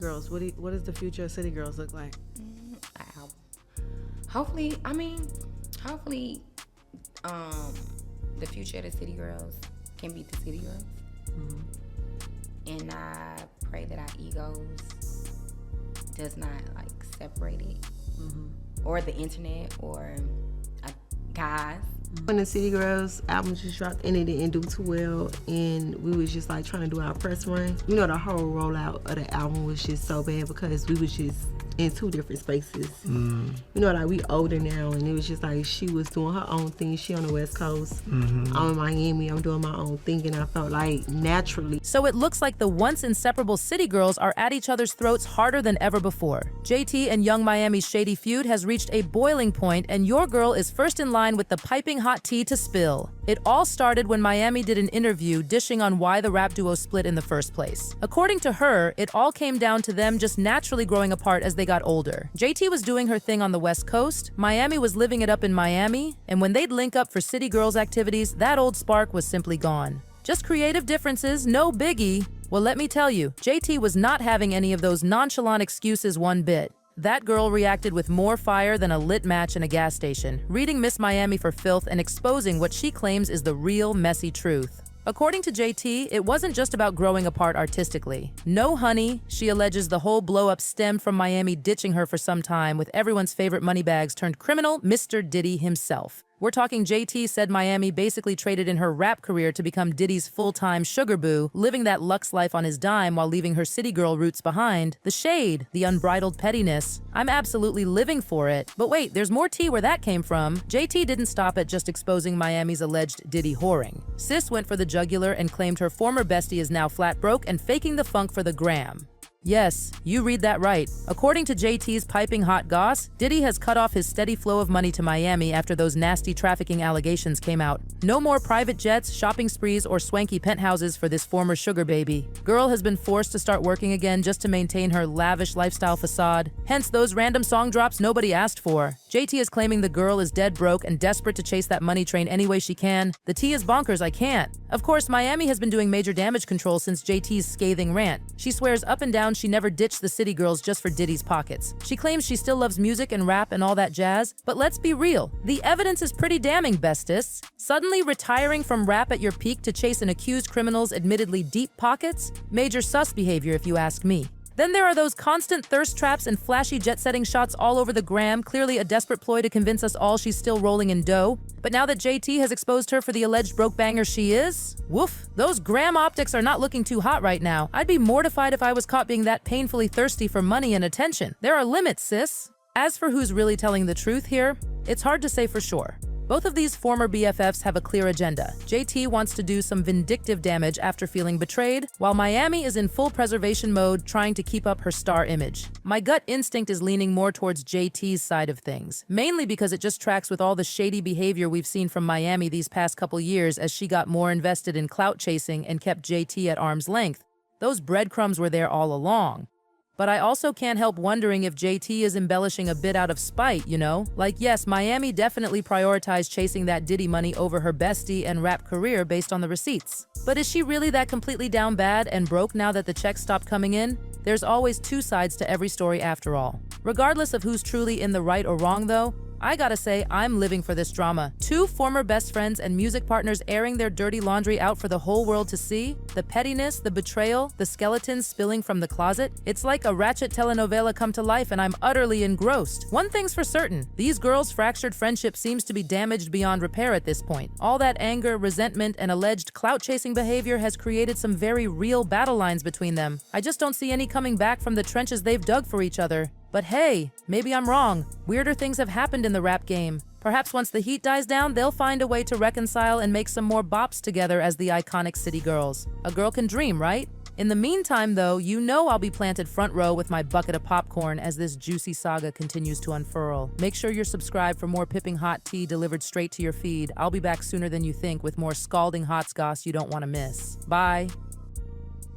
Girls, what does the future of City Girls look like? Album. Hopefully, the future of the City Girls can beat the City Girls. And I pray that our egos does not separate it, or the internet, or guys. When the City Girls album just dropped and it didn't do too well, and we was just trying to do our press run, the whole rollout of the album was just so bad because we was just in two different spaces. We older now, and it was just she was doing her own thing. She on the West Coast. I'm in Miami. I'm doing my own thing, and I felt naturally. So it looks like the once inseparable City Girls are at each other's throats harder than ever before. JT and Young Miami's shady feud has reached a boiling point, and your girl is first in line with the piping hot tea to spill. It all started when Miami did an interview dishing on why the rap duo split in the first place. According to her, it all came down to them just naturally growing apart as they got older. JT was doing her thing on the West Coast, Miami was living it up in Miami, and when they'd link up for City Girls activities, that old spark was simply gone. Just creative differences, no biggie. Well, let me tell you, JT was not having any of those nonchalant excuses one bit. That girl reacted with more fire than a lit match in a gas station, reading Miss Miami for filth and exposing what she claims is the real messy truth. According to JT, it wasn't just about growing apart artistically. No honey, she alleges the whole blow-up stemmed from Miami ditching her for some time with everyone's favorite moneybags turned criminal, Mr. Diddy himself. We're talking JT said Miami basically traded in her rap career to become Diddy's full-time sugar boo, living that luxe life on his dime while leaving her city girl roots behind. The shade, the unbridled pettiness. I'm absolutely living for it. But wait, there's more tea where that came from. JT didn't stop at just exposing Miami's alleged Diddy whoring. Sis went for the jugular and claimed her former bestie is now flat broke and faking the funk for the gram. Yes, you read that right. According to JT's piping hot goss, Diddy has cut off his steady flow of money to Miami after those nasty trafficking allegations came out. No more private jets, shopping sprees, or swanky penthouses for this former sugar baby. Girl has been forced to start working again just to maintain her lavish lifestyle facade. Hence those random song drops nobody asked for. JT is claiming the girl is dead broke and desperate to chase that money train any way she can. The tea is bonkers, I can't. Of course, Miami has been doing major damage control since JT's scathing rant. She swears up and down she never ditched the City Girls just for Diddy's pockets. She claims she still loves music and rap and all that jazz, but let's be real. The evidence is pretty damning, besties. Suddenly retiring from rap at your peak to chase an accused criminal's admittedly deep pockets? Major sus behavior if you ask me. Then there are those constant thirst traps and flashy jet-setting shots all over the gram, clearly a desperate ploy to convince us all she's still rolling in dough. But now that JT has exposed her for the alleged broke banger she is, woof, those gram optics are not looking too hot right now. I'd be mortified if I was caught being that painfully thirsty for money and attention. There are limits, sis. As for who's really telling the truth here, it's hard to say for sure. Both of these former BFFs have a clear agenda. JT wants to do some vindictive damage after feeling betrayed, while Miami is in full preservation mode trying to keep up her star image. My gut instinct is leaning more towards JT's side of things, mainly because it just tracks with all the shady behavior we've seen from Miami these past couple years as she got more invested in clout chasing and kept JT at arm's length. Those breadcrumbs were there all along. But I also can't help wondering if JT is embellishing a bit out of spite, yes, Miami definitely prioritized chasing that Diddy money over her bestie and rap career based on the receipts. But is she really that completely down bad and broke now that the checks stopped coming in? There's always two sides to every story after all. Regardless of who's truly in the right or wrong though, I gotta say, I'm living for this drama. Two former best friends and music partners airing their dirty laundry out for the whole world to see. The pettiness, the betrayal, the skeletons spilling from the closet. It's like a ratchet telenovela come to life and I'm utterly engrossed. One thing's for certain, these girls' fractured friendship seems to be damaged beyond repair at this point. All that anger, resentment, and alleged clout-chasing behavior has created some very real battle lines between them. I just don't see any coming back from the trenches they've dug for each other. But hey, maybe I'm wrong. Weirder things have happened in the rap game. Perhaps once the heat dies down, they'll find a way to reconcile and make some more bops together as the iconic City Girls. A girl can dream, right? In the meantime, though, I'll be planted front row with my bucket of popcorn as this juicy saga continues to unfurl. Make sure you're subscribed for more pipping hot tea delivered straight to your feed. I'll be back sooner than you think with more scalding hot goss you don't want to miss. Bye.